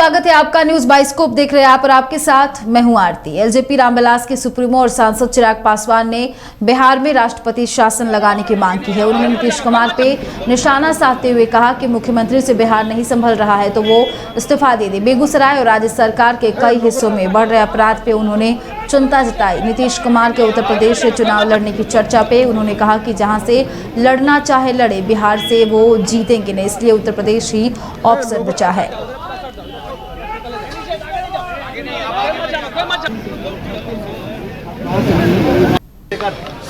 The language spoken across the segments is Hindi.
स्वागत है आपका न्यूज बाइस्कोप देख रहे हैं आप और आपके साथ मैं हूं आरती। एलजेपी रामविलास के सुप्रीमो और सांसद चिराग पासवान ने बिहार में राष्ट्रपति शासन लगाने की मांग की है। उन्होंने नीतीश कुमार पे निशाना साधते हुए कहा कि मुख्यमंत्री से बिहार नहीं संभल रहा है तो वो इस्तीफा दे दे। बेगूसराय और राज्य सरकार के कई हिस्सों में बढ़ रहे अपराध पे उन्होंने चिंता जताई। नीतीश कुमार के उत्तर प्रदेश से चुनाव लड़ने की चर्चा पे उन्होंने कहा कि जहां से लड़ना चाहे लड़े, बिहार से वो जीतेंगे नहीं, इसलिए उत्तर प्रदेश ही ऑप्शन बचा है।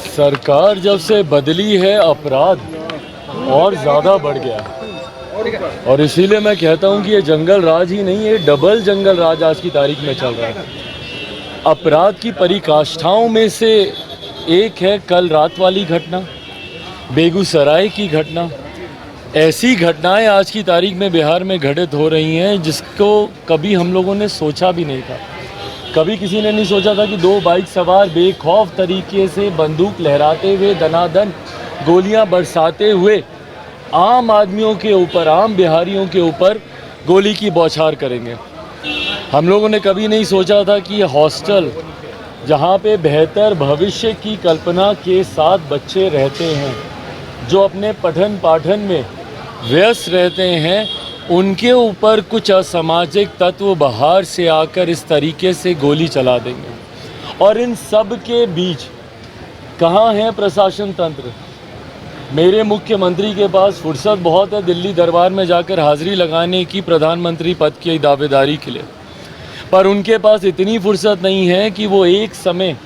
सरकार जब से बदली है अपराध और ज़्यादा बढ़ गया और इसीलिए मैं कहता हूं कि ये जंगल राज ही नहीं, ये डबल जंगल राज आज की तारीख में चल रहा है। अपराध की पराकाष्ठाओं में से एक है कल रात वाली घटना, बेगूसराय की घटना। ऐसी घटनाएं आज की तारीख में बिहार में घटित हो रही हैं जिसको कभी हम लोगों ने सोचा भी नहीं था। कभी किसी ने नहीं सोचा था कि दो बाइक सवार बेखौफ तरीके से बंदूक लहराते हुए दनादन गोलियां बरसाते हुए आम आदमियों के ऊपर, आम बिहारियों के ऊपर गोली की बौछार करेंगे। हम लोगों ने कभी नहीं सोचा था कि हॉस्टल जहां पे बेहतर भविष्य की कल्पना के साथ बच्चे रहते हैं, जो अपने पठन पाठन में व्यस्त रहते हैं, उनके ऊपर कुछ असामाजिक तत्व बाहर से आकर इस तरीके से गोली चला देंगे। और इन सब के बीच कहाँ है प्रशासन तंत्र? मेरे मुख्यमंत्री के पास फुर्सत बहुत है दिल्ली दरबार में जाकर हाजिरी लगाने की प्रधानमंत्री पद की दावेदारी के लिए, पर उनके पास इतनी फुर्सत नहीं है कि वो एक समय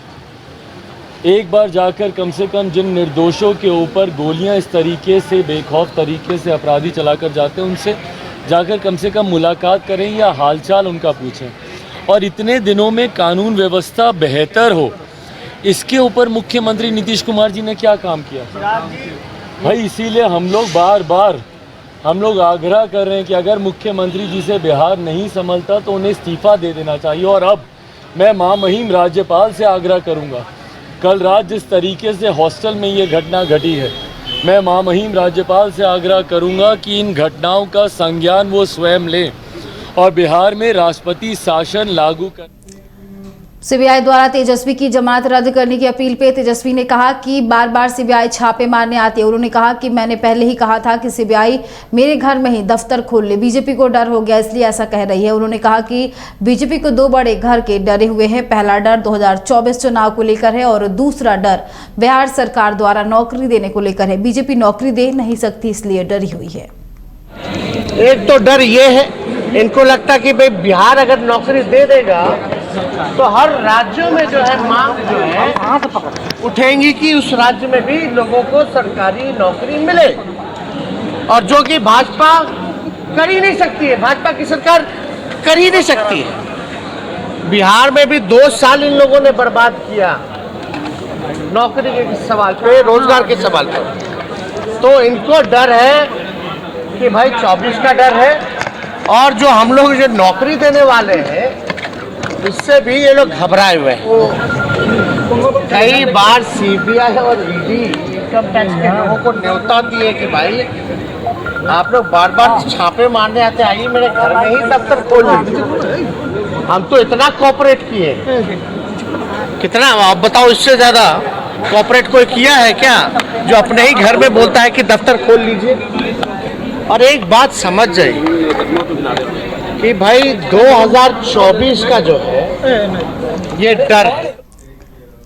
एक बार जाकर कम से कम जिन निर्दोषों के ऊपर गोलियां इस तरीके से बेखौफ तरीके से अपराधी चलाकर जाते हैं उनसे जाकर कम से कम मुलाकात करें या हालचाल उनका पूछें। और इतने दिनों में कानून व्यवस्था बेहतर हो, इसके ऊपर मुख्यमंत्री नीतीश कुमार जी ने क्या काम किया भाई? इसीलिए हम लोग बार बार आग्रह कर रहे हैं कि अगर मुख्यमंत्री जी से बिहार नहीं संभलता तो उन्हें इस्तीफा दे देना चाहिए। और अब मैं महामहिम राज्यपाल से आग्रह करूंगा, कल रात जिस तरीके से हॉस्टल में ये घटना घटी है, मैं महामहिम राज्यपाल से आग्रह करूंगा कि इन घटनाओं का संज्ञान वो स्वयं लें और बिहार में राष्ट्रपति शासन लागू कर। सीबीआई द्वारा तेजस्वी की जमानत रद्द करने की अपील पे तेजस्वी ने कहा कि बार बार सीबीआई छापे मारने आती है। उन्होंने कहा कि मैंने पहले ही कहा था कि सीबीआई मेरे घर में ही दफ्तर खोल ले, बीजेपी को डर हो गया इसलिए ऐसा कह रही है। उन्होंने कहा कि बीजेपी को दो बड़े घर के डरे हुए हैं। पहला डर 2024 चुनाव को लेकर है और दूसरा डर बिहार सरकार द्वारा नौकरी देने को लेकर है। बीजेपी नौकरी दे नहीं सकती इसलिए डरी हुई है। एक तो डर ये है, इनको लगता कि भाई बिहार अगर नौकरी दे देगा तो हर राज्यों में जो है मांग जो है उठेंगी कि उस राज्य में भी लोगों को सरकारी नौकरी मिले, और जो कि भाजपा कर ही नहीं सकती है। भाजपा की सरकार कर ही नहीं सकती है। बिहार में भी 2 साल इन लोगों ने बर्बाद किया नौकरी के सवाल पे, रोजगार के सवाल पर। तो इनको डर है कि भाई 24 का डर है, और जो हम लोग जो नौकरी देने वाले हैं इससे भी ये लोग घबराए हुए हैं। कई बार सीबीआई और ईडी इनकम टैक्स के लोगों को न्योता दिए कि भाई आप लोग बार बार छापे मारने आते, आइए मेरे घर में ही दफ्तर खोल लीजिए। हम तो इतना कोऑपरेट किए, कितना आप बताओ, इससे ज़्यादा कोऑपरेट कोई किया है क्या जो अपने ही घर में बोलता है कि दफ्तर खोल लीजिए? और एक बात समझ जाइए कि भाई 2024 का जो है ये डर है।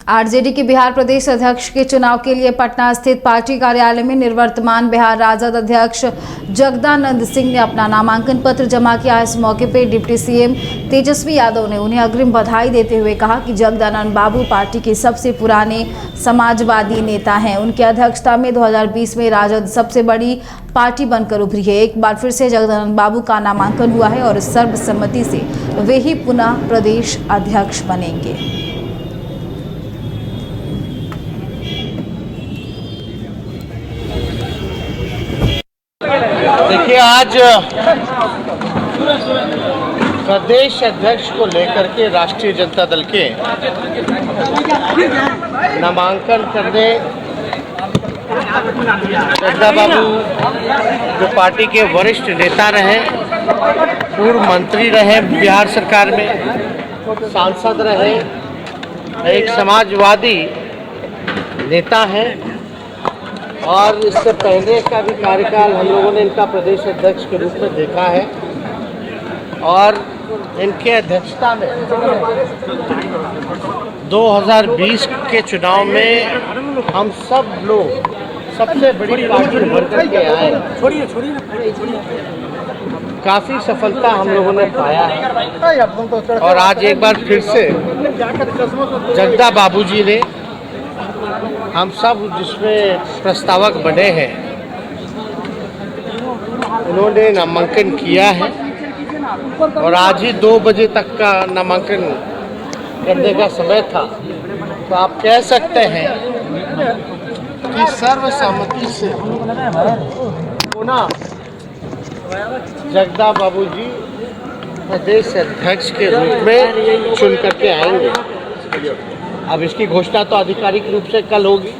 आरजेडी के बिहार प्रदेश अध्यक्ष के चुनाव के लिए पटना स्थित पार्टी कार्यालय में निवर्तमान बिहार राजद अध्यक्ष जगदानंद सिंह ने अपना नामांकन पत्र जमा किया। इस मौके पर डिप्टी सीएम तेजस्वी यादव ने उन्हें अग्रिम बधाई देते हुए कहा कि जगदानंद बाबू पार्टी के सबसे पुराने समाजवादी नेता हैं। उनकी अध्यक्षता में 2020 में राजद सबसे बड़ी पार्टी बनकर उभरी है। एक बार फिर से जगदानंद बाबू का नामांकन हुआ है और सर्वसम्मति से वे ही पुनः प्रदेश अध्यक्ष बनेंगे। देखिए, आज प्रदेश अध्यक्ष को लेकर के राष्ट्रीय जनता दल के नामांकन करने जगदा बाबू जो पार्टी के वरिष्ठ नेता रहे, पूर्व मंत्री रहे बिहार सरकार में, सांसद रहे, एक समाजवादी नेता है और इससे पहले का भी कार्यकाल हम लोगों ने इनका प्रदेश अध्यक्ष के रूप में देखा है और इनके अध्यक्षता में 2020 के चुनाव में हम सब लोग सबसे बड़ी पार्टी भर करके आए, काफ़ी सफलता हम लोगों ने पाया है और आज एक बार फिर से जगदा बाबूजी ने हम सब जिसमें प्रस्तावक बने हैं उन्होंने नामांकन किया है और आज ही 2 बजे तक का नामांकन करने का समय था। तो आप कह सकते हैं कि सर्वसम्मति से पुनः जगदा बाबूजी प्रदेश अध्यक्ष के रूप में चुन करके आएंगे। अब इसकी घोषणा तो आधिकारिक रूप से कल होगी,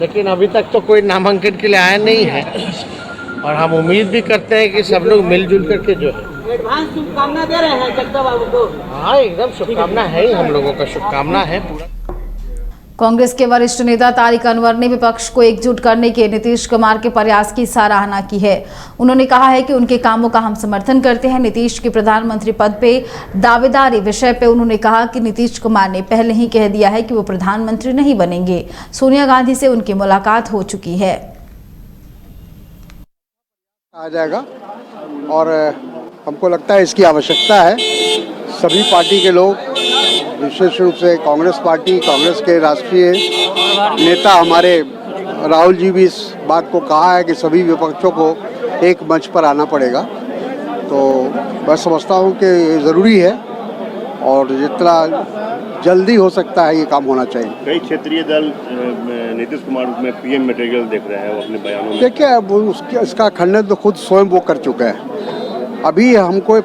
लेकिन अभी तक तो कोई नामांकन के लिए आया नहीं है और हम उम्मीद भी करते हैं कि सब लोग मिलजुल करके जो है एडवांस शुभकामना दे रहे हैं जगदा बाबू को। हाँ, एकदम शुभकामना है ही, हम लोगों का शुभकामना है पूरा। कांग्रेस के वरिष्ठ नेता तारिक अनवर ने विपक्ष को एकजुट करने के नीतीश कुमार के प्रयास की सराहना की है। उन्होंने कहा है कि उनके कामों का हम समर्थन करते हैं। नीतीश के प्रधानमंत्री पद पे दावेदारी विषय पे उन्होंने कहा कि नीतीश कुमार ने पहले ही कह दिया है कि वो प्रधानमंत्री नहीं बनेंगे। सोनिया गांधी से उनकी मुलाकात हो चुकी है। आ जाएगा और हमको लगता है इसकी आवश्यकता है। सभी पार्टी के लोग, विशेष रूप से कांग्रेस पार्टी, कांग्रेस के राष्ट्रीय नेता हमारे राहुल जी भी इस बात को कहा है कि सभी विपक्षों को एक मंच पर आना पड़ेगा। तो मैं समझता हूँ कि ये ज़रूरी है और जितना जल्दी हो सकता है ये काम होना चाहिए। कई क्षेत्रीय दल नीतीश कुमार में पीएम मटेरियल देख रहे हैं वो अपने बयानों में। देखिए, वो इसका खंडन तो खुद स्वयं वो कर चुके हैं। अभी हमको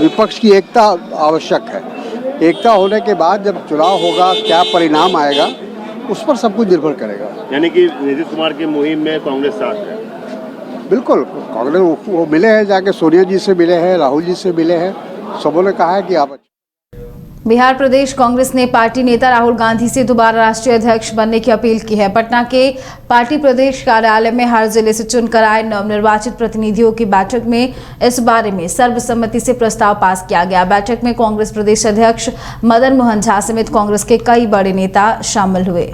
विपक्ष की एकता आवश्यक है। एकता होने के बाद जब चुनाव होगा, क्या परिणाम आएगा, उस पर सब कुछ निर्भर करेगा। यानी कि नीतीश कुमार की मुहिम में कांग्रेस साथ है। बिल्कुल, कांग्रेस वो मिले हैं, जाके सोनिया जी से मिले हैं, राहुल जी से मिले हैं, सबों ने कहा है कि आप। बिहार प्रदेश कांग्रेस ने पार्टी नेता राहुल गांधी से दोबारा राष्ट्रीय अध्यक्ष बनने की अपील की है। पटना के पार्टी प्रदेश कार्यालय में हर जिले से चुनकर आए नवनिर्वाचित प्रतिनिधियों की बैठक में इस बारे में सर्वसम्मति से प्रस्ताव पास किया गया। बैठक में कांग्रेस प्रदेश अध्यक्ष मदन मोहन झा समेत कांग्रेस के कई बड़े नेता शामिल हुए।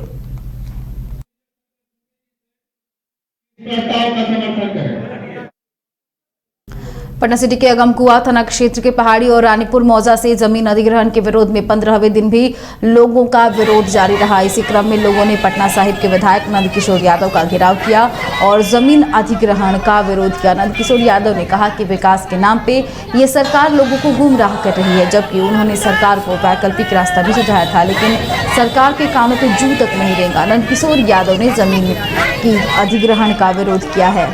पटना सिटी के अगमकुआ थाना क्षेत्र के पहाड़ी और रानीपुर मौजा से जमीन अधिग्रहण के विरोध में 15वें दिन भी लोगों का विरोध जारी रहा। इसी क्रम में लोगों ने पटना साहिब के विधायक नंदकिशोर यादव का घेराव किया और जमीन अधिग्रहण का विरोध किया। नंदकिशोर यादव ने कहा कि विकास के नाम पे ये सरकार लोगों को गुमराह कर रही है, जबकि उन्होंने सरकार को वैकल्पिक रास्ता भी सुझाया था, लेकिन सरकार के कानों पर जू तक नहीं रेंगा। नंदकिशोर यादव ने जमीन की अधिग्रहण का विरोध किया है।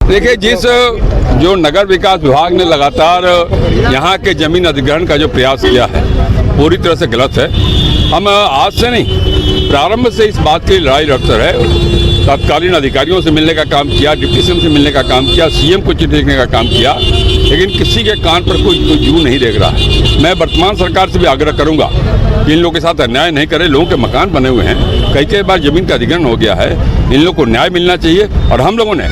देखिए, जिस जो नगर विकास विभाग ने लगातार यहाँ के जमीन अधिग्रहण का जो प्रयास किया है पूरी तरह से गलत है। हम आज से नहीं, प्रारंभ से इस बात की लड़ाई लड़ते रहे। तत्कालीन अधिकारियों से मिलने का काम किया, डिप्टी सीएम से मिलने का काम किया, सीएम को चिट्ठी लिखने का काम किया, लेकिन किसी के कान पर कोई जू नहीं देख रहा है। मैं वर्तमान सरकार से भी आग्रह करूंगा कि इन लोगों के साथ अन्याय नहीं करे। लोगों के मकान बने हुए हैं, कई बार जमीन का अधिग्रहण हो गया है, इन लोगों को न्याय मिलना चाहिए। और हम लोगों ने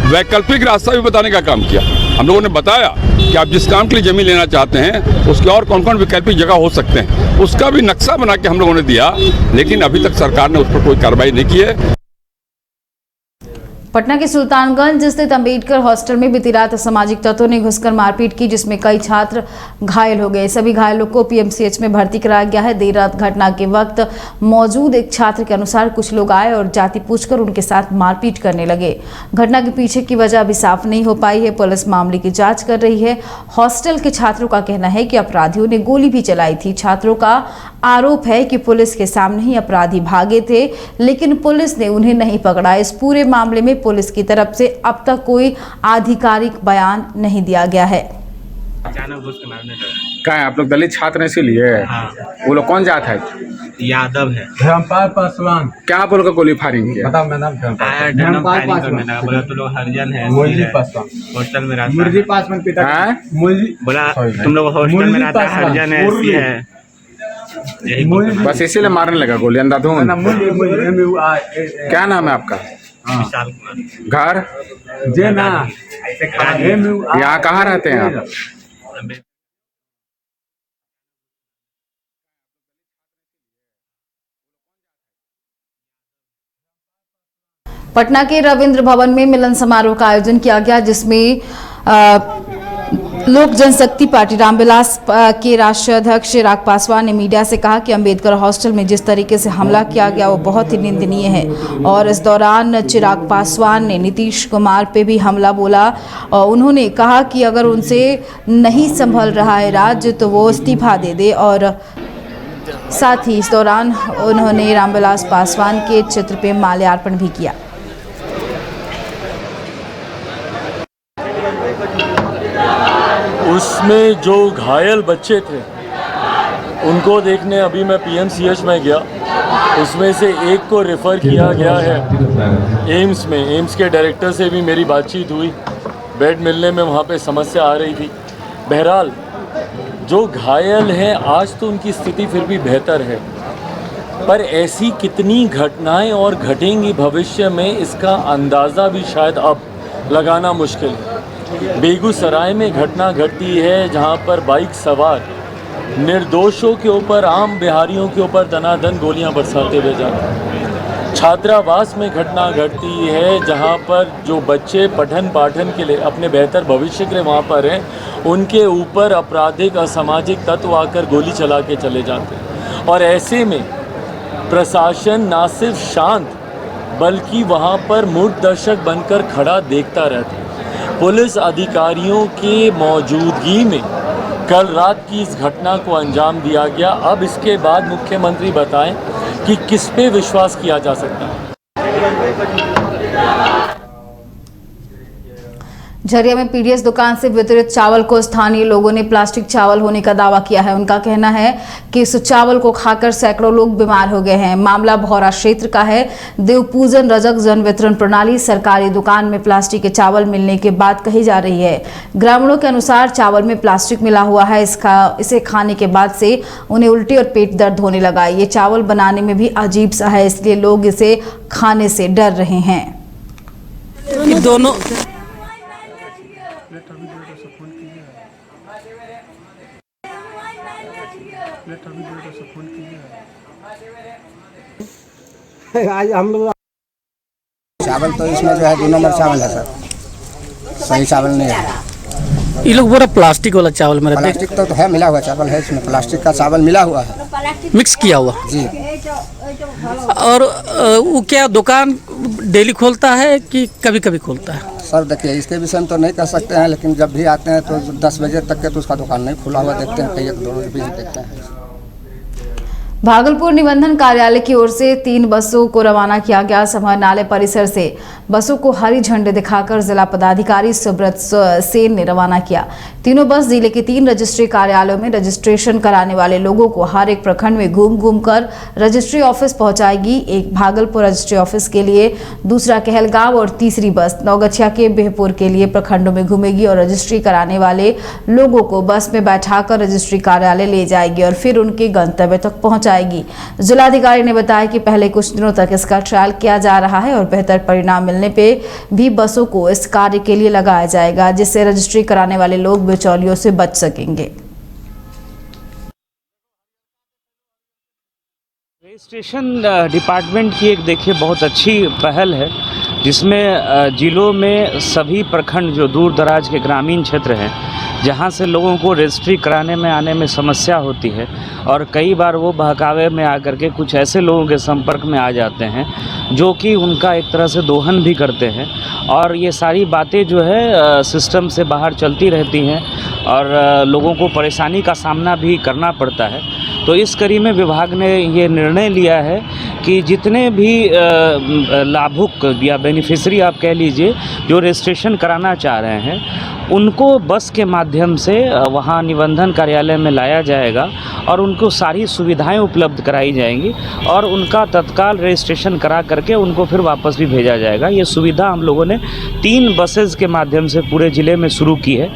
वैकल्पिक रास्ता भी बताने का काम किया। हम लोगों ने बताया कि आप जिस काम के लिए जमीन लेना चाहते हैं उसके और कौन कौन वैकल्पिक जगह हो सकते हैं, उसका भी नक्शा बना के हम लोगों ने दिया, लेकिन अभी तक सरकार ने उस पर कोई कार्रवाई नहीं की है। पटना के सुल्तानगंज स्थित अंबेडकर हॉस्टल में बीती रात असामाजिक तत्वों ने घुसकर मारपीट की, जिसमें कई छात्र घायल हो गए। सभी घायलों को पीएमसीएच में भर्ती कराया गया है। देर रात घटना के वक्त मौजूद एक छात्र के अनुसार कुछ लोग आए और जाति पूछकर उनके साथ मारपीट करने लगे। घटना के पीछे की वजह अभी साफ नहीं हो पाई है। पुलिस मामले की जांच कर रही है। हॉस्टल के छात्रों का कहना है कि अपराधियों ने गोली भी चलाई थी। छात्रों का आरोप है कि पुलिस के सामने ही अपराधी भागे थे, लेकिन पुलिस ने उन्हें नहीं पकड़ा। इस पूरे मामले में पुलिस की तरफ से अब तक कोई आधिकारिक बयान नहीं दिया गया है। क्या है आप लोग दलित छात्र हैं इसीलिए? हाँ। वो लोग कौन जात है? यादव है। धर्मपाल पासवान क्या आप लोग का गोली फायरिंग किया? बताओ मैं नाम आया डरम फायरिंग करने लगा, बोला तो लोग हरिजन है, हॉस्टल में रहता है, बोला तुम लोग हॉस्टल में रहता है, हरिजन है, एससी है, यही बस इसीलिए मारने लगा गोली अंधाधुन। क्या नाम है आपका? विशाल कुमार। घर यहाँ कहाँ रहते हैं आप? पटना के रविंद्र भवन में मिलन समारोह का आयोजन किया गया, जिसमें लोक जनशक्ति पार्टी रामविलास के राष्ट्रीय अध्यक्ष चिराग पासवान ने मीडिया से कहा कि अंबेडकर हॉस्टल में जिस तरीके से हमला किया गया वो बहुत ही निंदनीय है। और इस दौरान चिराग पासवान ने नीतीश कुमार पे भी हमला बोला और उन्होंने कहा कि अगर उनसे नहीं संभल रहा है राज्य तो वो इस्तीफा दे दे। और साथ ही इस दौरान उन्होंने रामविलास पासवान के चित्र पे माल्यार्पण भी किया। उसमें जो घायल बच्चे थे उनको देखने अभी मैं पीएमसीएच में गया। उसमें से एक को रेफ़र किया गया है एम्स में। एम्स के डायरेक्टर से भी मेरी बातचीत हुई, बेड मिलने में वहाँ पे समस्या आ रही थी। बहरहाल जो घायल हैं आज तो उनकी स्थिति फिर भी बेहतर है, पर ऐसी कितनी घटनाएं और घटेंगी भविष्य में इसका अंदाज़ा भी शायद अब लगाना मुश्किल है। बेगूसराय में घटना घटती है जहां पर बाइक सवार निर्दोषों के ऊपर, आम बिहारियों के ऊपर दनादन गोलियां बरसाते हुए जाते हैं। छात्रावास में घटना घटती है जहां पर जो बच्चे पठन पाठन के लिए अपने बेहतर भविष्य के लिए वहां पर हैं, उनके ऊपर आपराधिक असामाजिक तत्व आकर गोली चला के चले जाते हैं। और ऐसे में प्रशासन न सिर्फ शांत बल्कि वहां पर मूक दर्शक बनकर खड़ा देखता रहता है। पुलिस अधिकारियों की मौजूदगी में कल रात की इस घटना को अंजाम दिया गया। अब इसके बाद मुख्यमंत्री बताएं कि किस पे विश्वास किया जा सकता है। झरिया में पीडीएस दुकान से वितरित चावल को स्थानीय लोगों ने प्लास्टिक चावल होने का दावा किया है। उनका कहना है कि इस चावल को खाकर सैकड़ों लोग बीमार हो गए हैं। मामला भौरा क्षेत्र का है। देवपूजन रजक जन वितरण प्रणाली सरकारी दुकान में प्लास्टिक के चावल मिलने के बाद कही जा रही है। ग्रामीणों के अनुसार चावल में प्लास्टिक मिला हुआ है। इसे खाने के बाद से उन्हें उल्टी और पेट दर्द होने लगा। ये चावल बनाने में भी अजीब सा है, इसलिए लोग इसे खाने से डर रहे हैं। दोनों आज हम लोग चावल तो इसमें जो है 2 नंबर चावल है सर, सही चावल नहीं है। ये लोग पूरा प्लास्टिक वाला चावल मेरा प्लास्टिक तो है, मिला हुआ चावल है इसमें, प्लास्टिक का चावल मिला हुआ है, मिक्स किया हुआ जी। और वो क्या दुकान डेली खोलता है कि कभी कभी खोलता है? सर देखिए इसके विषय में तो नहीं कह सकते हैं, लेकिन जब भी आते हैं तो 10 बजे तक के तो उसका दुकान नहीं खुला हुआ देखते हैं, कई 2 बजे भी देखते हैं। भागलपुर निबंधन कार्यालय की ओर से 3 बसों को रवाना किया गया। समाहरणालय परिसर से बसों को हरी झंडी दिखाकर जिला पदाधिकारी सुब्रत सेन ने रवाना किया। तीनों बस जिले के 3 रजिस्ट्री कार्यालयों में रजिस्ट्रेशन कराने वाले लोगों को हर एक प्रखंड में घूम घूम कर रजिस्ट्री ऑफिस पहुंचाएगी। एक भागलपुर रजिस्ट्री ऑफिस के लिए, दूसरा कहलगांव और तीसरी बस नौगछिया के बेहपुर के लिए प्रखंडों में घूमेगी और रजिस्ट्री कराने वाले लोगों को बस में बैठाकर रजिस्ट्री कार्यालय ले जाएगी और फिर उनके गंतव्य तक पहुंचाएगी। जिलाधिकारी ने बताया कि पहले कुछ दिनों तक इसका ट्रायल किया जा रहा है और बेहतर परिणाम मिलने पे भी बसों को इस कार्य के लिए लगाया जाएगा, जिससे रजिस्ट्री कराने वाले लोग बिचौलियों से बच सकेंगे। रजिस्ट्रेशन डिपार्टमेंट की एक देखिए बहुत अच्छी पहल है जिसमें जिलों में सभी प्रखंड जो दूर दराज के ग्रामीण क्षेत्र हैं, जहाँ से लोगों को रजिस्ट्री कराने में आने में समस्या होती है और कई बार वो बहकावे में आकर के कुछ ऐसे लोगों के संपर्क में आ जाते हैं जो कि उनका एक तरह से दोहन भी करते हैं और ये सारी बातें जो है सिस्टम से बाहर चलती रहती हैं और लोगों को परेशानी का सामना भी करना पड़ता है। तो इस कड़ी में विभाग ने ये निर्णय लिया है कि जितने भी लाभुक या बेनिफिशरी आप कह लीजिए जो रजिस्ट्रेशन कराना चाह रहे हैं, उनको बस के माध्यम से वहाँ निबंधन कार्यालय में लाया जाएगा और उनको सारी सुविधाएं उपलब्ध कराई जाएंगी और उनका तत्काल रजिस्ट्रेशन करा करके उनको फिर वापस भी भेजा जाएगा। ये सुविधा हम लोगों ने 3 बसेज़ के माध्यम से पूरे ज़िले में शुरू की है।